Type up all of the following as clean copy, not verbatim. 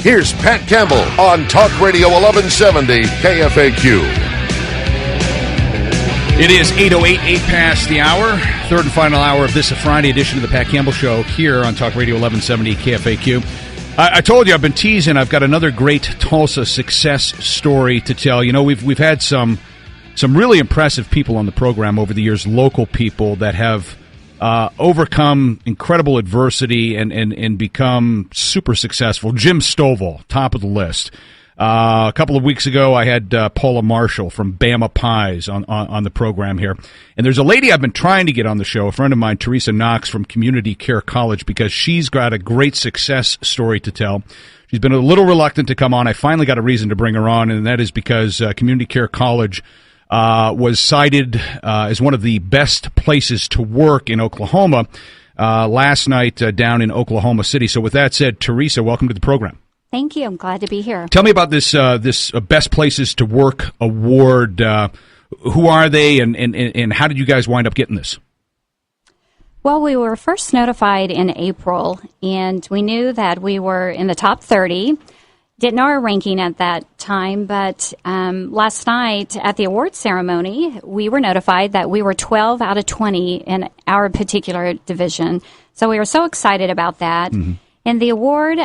Here's Pat Campbell on Talk Radio 1170 KFAQ. It is 8:08, 8 past the hour, third and final hour of this Friday edition of the Pat Campbell Show here on Talk Radio 1170 KFAQ. I told you I've been teasing. I've got another great Tulsa success story to tell. You know, we've had some really impressive people on the program over the years, local people that have overcome incredible adversity and become super successful. Jim Stovall, top of the list. A couple of weeks ago, I had Paula Marshall from Bama Pies on the program here. And there's a lady I've been trying to get on the show, a friend of mine, Teresa Knox from Community Care College, because she's got a great success story to tell. She's been a little reluctant to come on. I finally got a reason to bring her on, and that is because Community Care College was cited as one of the best places to work in Oklahoma last night down in Oklahoma City. So with that said, Teresa, welcome to the program. Thank you. I'm glad to be here. Tell me about this Best Places to Work award. Who are they, and how did you guys wind up getting this? Well, we were first notified in April, and we knew that we were in the top 30. Didn't know our ranking at that time, but last night at the award ceremony, we were notified that we were 12 out of 20 in our particular division. So we were so excited about that. Mm-hmm. And the award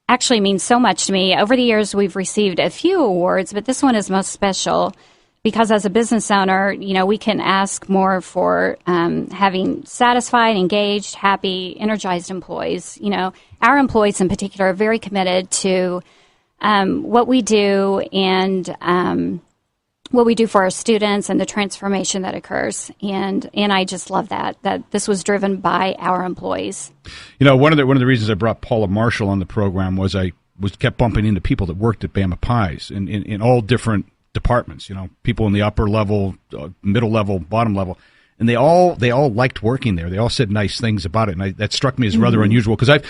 actually means so much to me. Over the years, we've received a few awards, but this one is most special because as a business owner, you know, we can ask more for having satisfied, engaged, happy, energized employees. You know, our employees in particular are very committed to what we do and what we do for our students and the transformation that occurs. And I just love that this was driven by our employees. You know, one of the reasons I brought Paula Marshall on the program was I kept bumping into people that worked at Bama Pies in all different departments, you know, people in the upper level, middle level, bottom level, and they all liked working there. They all said nice things about it, and that struck me as rather unusual because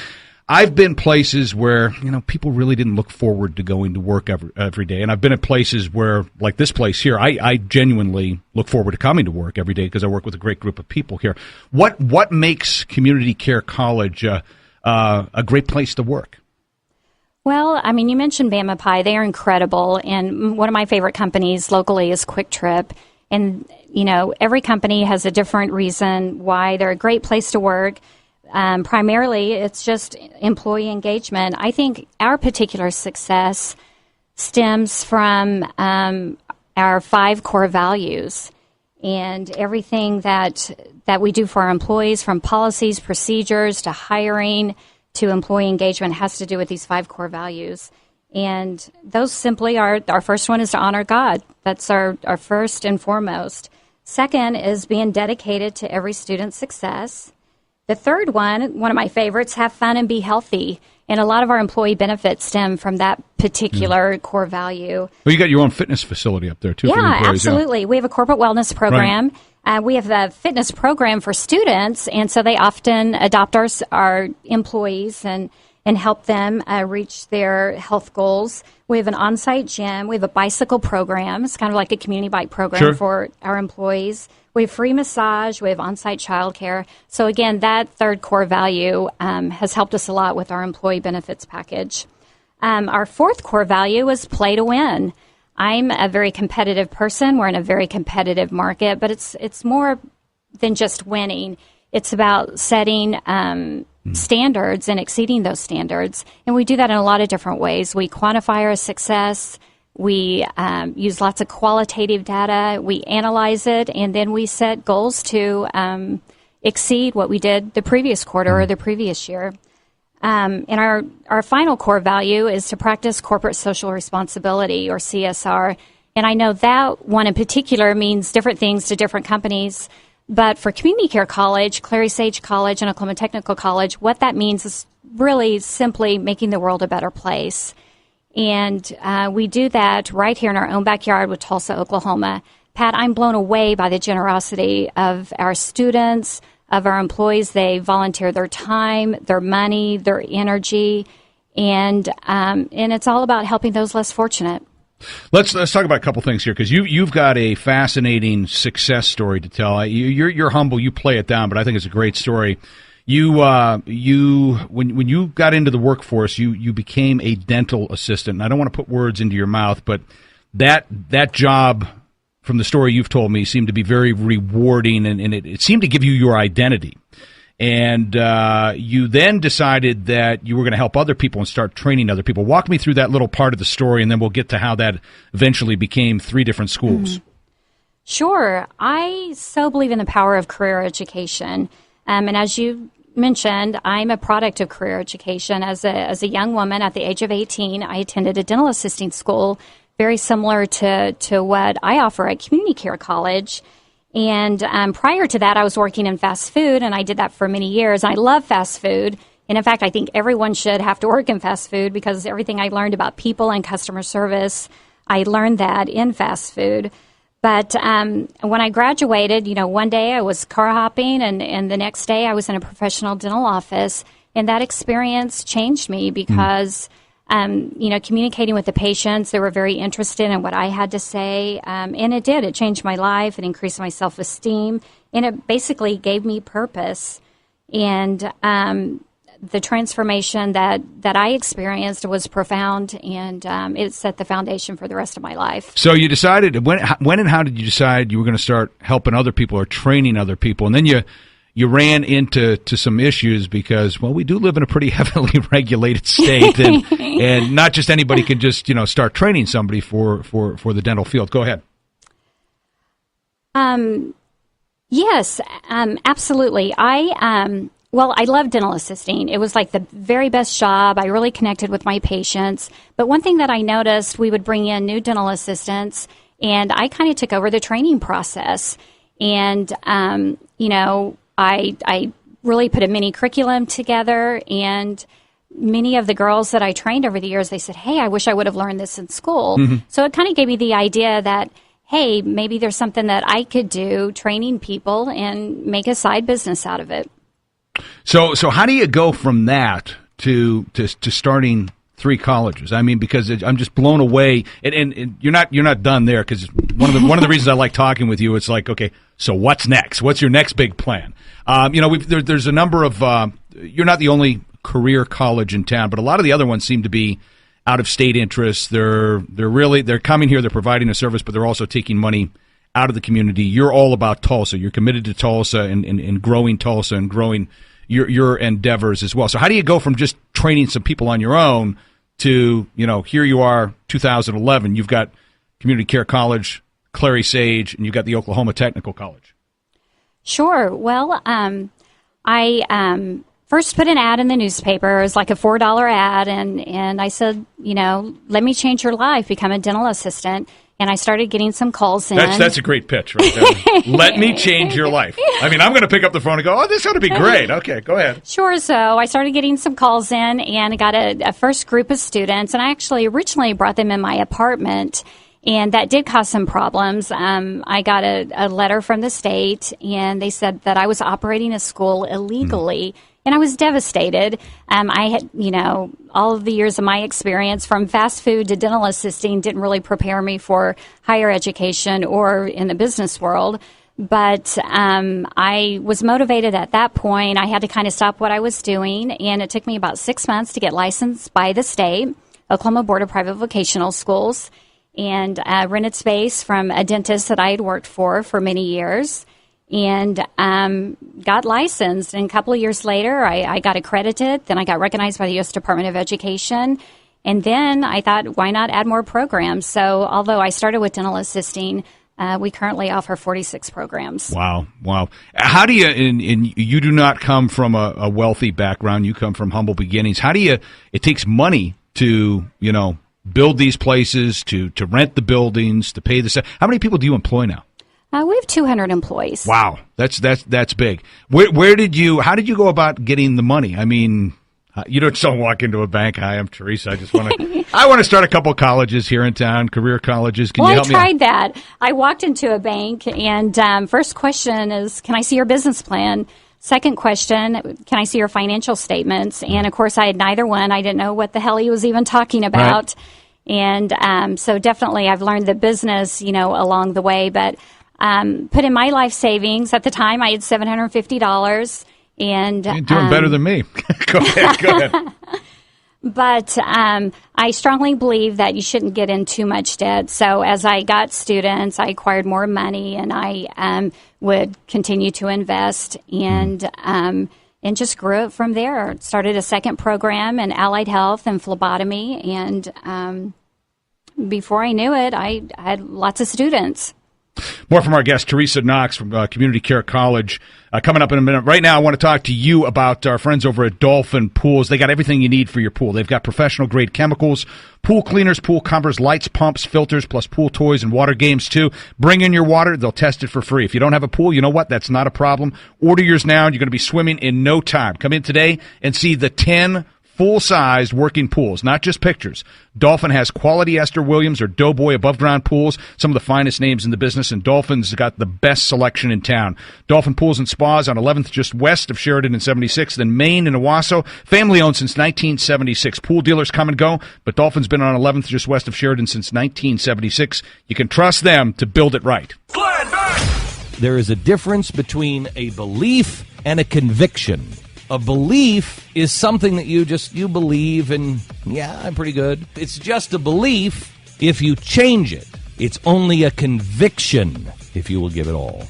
I've been places where, you know, people really didn't look forward to going to work every day. And I've been at places where, like this place here, I genuinely look forward to coming to work every day because I work with a great group of people here. What makes Community Care College a great place to work? Well, I mean, you mentioned Bama Pie. They are incredible. And one of my favorite companies locally is Quick Trip. And, you know, every company has a different reason why they're a great place to work. Primarily, it's just employee engagement. I think our particular success stems from our 5 core values and everything that we do for our employees, from policies, procedures, to hiring, to employee engagement, has to do with these 5 core values. And those simply are, our first one is to honor God. That's our first and foremost. Second is being dedicated to every student's success. The third one of my favorites, have fun and be healthy. And a lot of our employee benefits stem from that particular core value. Well, you got your own fitness facility up there, too. Yeah, for the employees, absolutely. Yeah. We have a corporate wellness program. Right. We have a fitness program for students, and so they often adopt our employees and help them reach their health goals. We have an on-site gym. We have a bicycle program. It's kind of like a community bike program for our employees. We have free massage. We have on-site childcare. So again, that third core value has helped us a lot with our employee benefits package. Our fourth core value is play to win. I'm a very competitive person. We're in a very competitive market, but it's more than just winning. It's about setting standards and exceeding those standards. And we do that in a lot of different ways. We quantify our success. We use lots of qualitative data. We analyze it, and then we set goals to exceed what we did the previous quarter or the previous year. And our final core value is to practice corporate social responsibility, or CSR. And I know that one in particular means different things to different companies. But for Community Care College, Clary Sage College, and Oklahoma Technical College, what that means is really simply making the world a better place. And we do that right here in our own backyard with Tulsa, Oklahoma. Pat, I'm blown away by the generosity of our students, of our employees. They volunteer their time, their money, their energy, and it's all about helping those less fortunate. Let's talk about a couple things here, because you've got a fascinating success story to tell. You're humble, you play it down, but I think it's a great story. When you got into the workforce, you became a dental assistant. And I don't want to put words into your mouth, but that job, from the story you've told me, seemed to be very rewarding, and it seemed to give you your identity. And you then decided that you were going to help other people and start training other people. Walk me through that little part of the story, and then we'll get to how that eventually became 3 different schools. Mm-hmm. Sure. I so believe in the power of career education. And as you mentioned, I'm a product of career education. As a young woman at the age of 18, I attended a dental assisting school, very similar to what I offer at Community Care College. And prior to that, I was working in fast food, and I did that for many years. I love fast food. And in fact, I think everyone should have to work in fast food, because everything I learned about people and customer service, I learned that in fast food. But when I graduated, one day I was car hopping, and the next day I was in a professional dental office. And that experience changed me because, communicating with the patients, they were very interested in what I had to say. And it did. It changed my life. It increased my self-esteem. And it basically gave me purpose. And the transformation that I experienced was profound, and it set the foundation for the rest of my life. So you decided, when and how did you decide you were going to start helping other people or training other people? And then you ran into some issues because, well, we do live in a pretty heavily regulated state, and not just anybody can just start training somebody for the dental field. Go ahead. Yes, absolutely. I love dental assisting. It was like the very best job. I really connected with my patients. But one thing that I noticed, we would bring in new dental assistants, and I kind of took over the training process. And, I really put a mini curriculum together, and many of the girls that I trained over the years, they said, hey, I wish I would have learned this in school. Mm-hmm. So it kind of gave me the idea that, hey, maybe there's something that I could do training people and make a side business out of it. So how do you go from that to starting 3 colleges? I mean, because I'm just blown away, and you're not done there, because one of the reasons I like talking with you, it's like, okay, so what's next? What's your next big plan? There's a number of you're not the only career college in town, but a lot of the other ones seem to be out of state interests. They're coming here, they're providing a service, but they're also taking money out of the community. You're all about Tulsa. You're committed to Tulsa and growing Tulsa and growing your endeavors as well. So how do you go from just training some people on your own to, here you are, 2011, you've got Community Care College, Clary Sage, and you've got the Oklahoma Technical College? Sure. Well, I first put an ad in the newspaper. It was like a $4 ad, and I said, let me change your life, become a dental assistant. And I started getting some calls in. That's a great pitch right there. Let me change your life. I mean, I'm going to pick up the phone and go, oh, this ought to be great. Okay, go ahead. Sure. So I started getting some calls in, and I got a first group of students. And I actually originally brought them in my apartment, and that did cause some problems. I got a letter from the state, and they said that I was operating a school illegally. And I was devastated. I had, all of the years of my experience from fast food to dental assisting didn't really prepare me for higher education or in the business world. But I was motivated at that point. I had to kind of stop what I was doing. And it took me about 6 months to get licensed by the state, Oklahoma Board of Private Vocational Schools, and rented space from a dentist that I had worked for many years. And got licensed. And a couple of years later, I got accredited. Then I got recognized by the U.S. Department of Education. And then I thought, why not add more programs? So although I started with dental assisting, we currently offer 46 programs. Wow. How do you, and you do not come from a wealthy background. You come from humble beginnings. How do you, it takes money to, build these places, to rent the buildings, to pay the, how many people do you employ now? We have 200 employees. Wow, that's big. How did you go about getting the money? I mean, you don't just walk into a bank. Hi, I'm Teresa. I want to start a couple of colleges here in town, career colleges. Can you help me? I tried that. I walked into a bank, and first question is, can I see your business plan? Second question, can I see your financial statements? And of course, I had neither one. I didn't know what the hell he was even talking about. Right. And so definitely, I've learned the business, along the way, but. Put in my life savings. At the time, I had $750, And You're doing better than me. Go ahead. But I strongly believe that you shouldn't get in too much debt. So as I got students, I acquired more money, and I would continue to invest and just grew it from there. Started a second program in allied health and phlebotomy, and before I knew it, I had lots of students. More from our guest, Teresa Knox from Community Care College. Coming up in a minute. Right now, I want to talk to you about our friends over at Dolphin Pools. They got everything you need for your pool. They've got professional-grade chemicals, pool cleaners, pool covers, lights, pumps, filters, plus pool toys and water games, too. Bring in your water. They'll test it for free. If you don't have a pool, you know what? That's not a problem. Order yours now, and you're going to be swimming in no time. Come in today and see the 10 full-sized working pools, not just pictures. Dolphin has quality Esther Williams or Doughboy above-ground pools, some of the finest names in the business, and Dolphin's got the best selection in town. Dolphin Pools and Spas on 11th, just west of Sheridan and 76th, then Maine and Owasso. Family-owned since 1976. Pool dealers come and go, but Dolphin's been on 11th, just west of Sheridan since 1976. You can trust them to build it right. There is a difference between a belief and a conviction. A belief is something that you believe, and yeah, I'm pretty good. It's just a belief if you change it. It's only a conviction if you will give it all.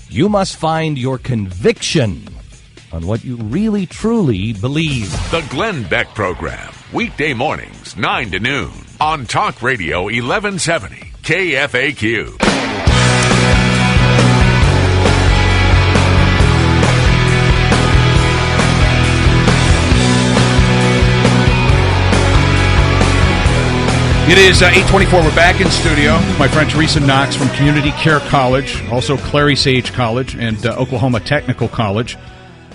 You must find your conviction on what you really, truly believe. The Glenn Beck Program, weekday mornings, 9 to noon, on Talk Radio 1170, KFAQ. It is 8:24. We're back in studio. My friend Teresa Knox from Community Care College, also Clary Sage College and Oklahoma Technical College.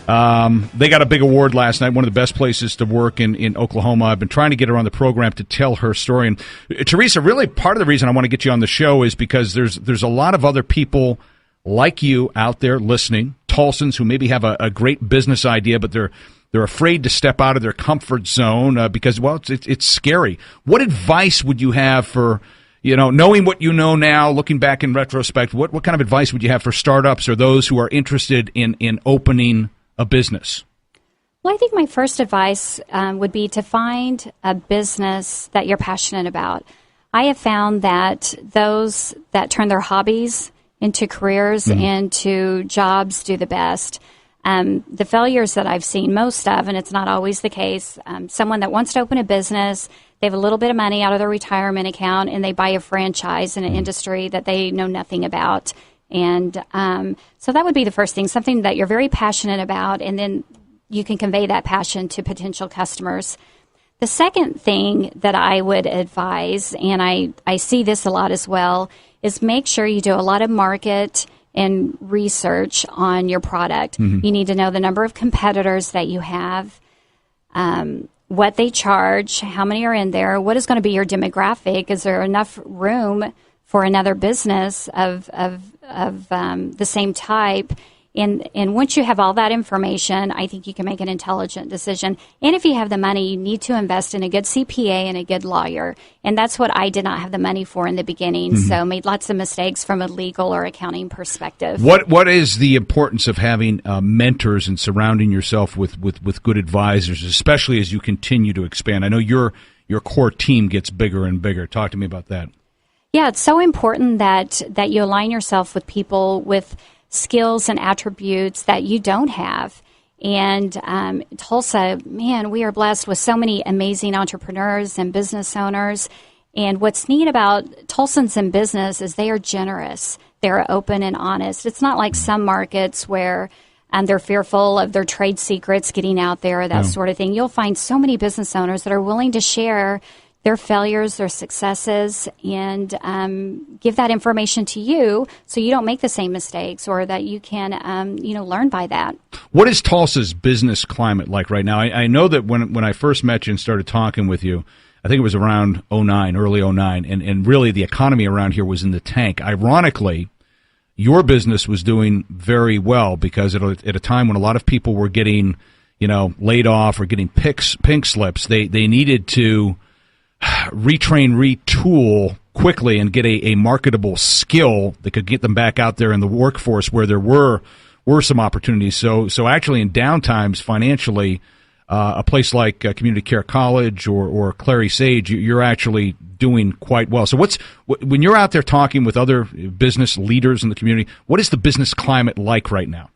They got a big award last night, one of the best places to work in Oklahoma. I've been trying to get her on the program to tell her story. And Teresa, really part of the reason I want to get you on the show is because there's a lot of other people like you out there listening, Tulsans who maybe have a great business idea, but they're afraid to step out of their comfort zone because, well, it's scary. What advice would you have for, knowing what you know now, looking back in retrospect, what kind of advice would you have for startups or those who are interested in opening a business? Well, I think my first advice would be to find a business that you're passionate about. I have found that those that turn their hobbies into careers and to jobs do the best. The failures that I've seen most of, and it's not always the case, someone that wants to open a business, they have a little bit of money out of their retirement account, and they buy a franchise in an industry that they know nothing about. And so that would be the first thing, something that you're very passionate about, and then you can convey that passion to potential customers. The second thing that I would advise, and I see this a lot as well, is make sure you do a lot of market and research on your product. You need to know the number of competitors that you have, what they charge, how many are in there, what is going to be your demographic, is there enough room for another business of the same type. And once you have all that information, I think you can make an intelligent decision. And if you have the money, you need to invest in a good CPA and a good lawyer. And that's what I did not have the money for in the beginning, so made lots of mistakes from a legal or accounting perspective. What is the importance of having mentors and surrounding yourself with good advisors, especially as you continue to expand? I know your core team gets bigger and bigger. Talk to me about that. Yeah, it's so important that you align yourself with people with skills and attributes that you don't have. And Tulsa, man, we are blessed with so many amazing entrepreneurs and business owners. And what's neat about Tulsans in business is they are generous. They're open and honest. It's not like some markets where they're fearful of their trade secrets getting out there, that sort of thing. You'll find so many business owners that are willing to share their failures, their successes, and give that information to you so you don't make the same mistakes, or that you can, learn by that. What is Tulsa's business climate like right now? I know that when I first met you and started talking with you, I think it was around early 09, and really the economy around here was in the tank. Ironically, your business was doing very well because at a time when a lot of people were getting, laid off or getting pink slips, they needed to retrain, retool quickly and get a marketable skill that could get them back out there in the workforce where there were were some opportunities. So actually, in downtimes financially, a place like Community Care College or Clary Sage, you're actually doing quite well. So when you're out there talking with other business leaders in the community, what is the business climate like right now?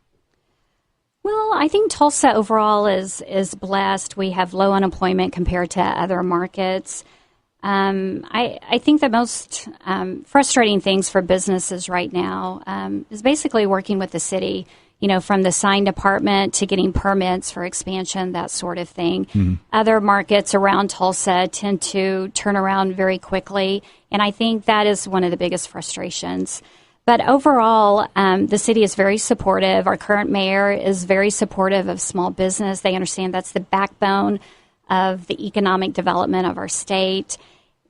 Well, I think Tulsa overall is blessed. We have low unemployment compared to other markets. I think the most frustrating things for businesses right now is basically working with the city, from the sign department to getting permits for expansion, that sort of thing. Mm-hmm. Other markets around Tulsa tend to turn around very quickly, and I think that is one of the biggest frustrations. But overall, the city is very supportive. Our current mayor is very supportive of small business. They understand that's the backbone of the economic development of our state.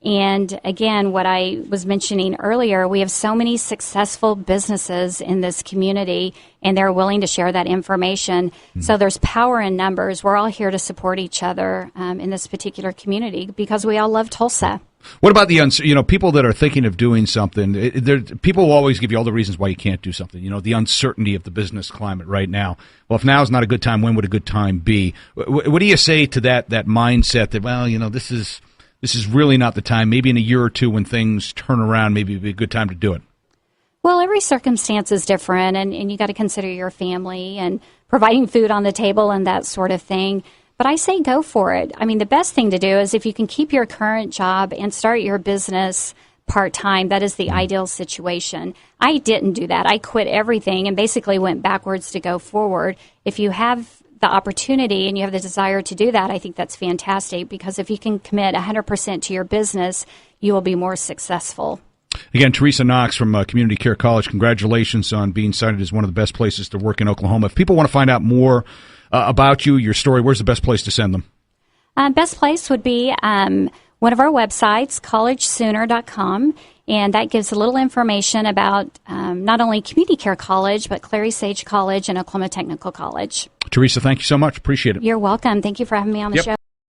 And again, what I was mentioning earlier, we have so many successful businesses in this community, and they're willing to share that information. Mm-hmm. So there's power in numbers. We're all here to support each other in this particular community because we all love Tulsa. What about the people that are thinking of doing something? People will always give you all the reasons why you can't do something. The uncertainty of the business climate right now. Well, if now is not a good time, when would a good time be? What do you say to that mindset that this is really not the time? Maybe in a year or two when things turn around, maybe it'd be a good time to do it. Well, every circumstance is different, and you got to consider your family and providing food on the table and that sort of thing. But I say go for it. I mean, the best thing to do is if you can keep your current job and start your business part-time, that is the ideal situation. I didn't do that. I quit everything and basically went backwards to go forward. If you have the opportunity and you have the desire to do that, I think that's fantastic, because if you can commit 100% to your business, you will be more successful. Again, Teresa Knox from Community Care College, congratulations on being cited as one of the best places to work in Oklahoma. If people want to find out more about you, your story, where's the best place to send them? Best place would be one of our websites, collegesooner.com, and that gives a little information about not only Community Care College, but Clary Sage College and Oklahoma Technical College. Teresa, thank you so much. Appreciate it. You're welcome. Thank you for having me on the show.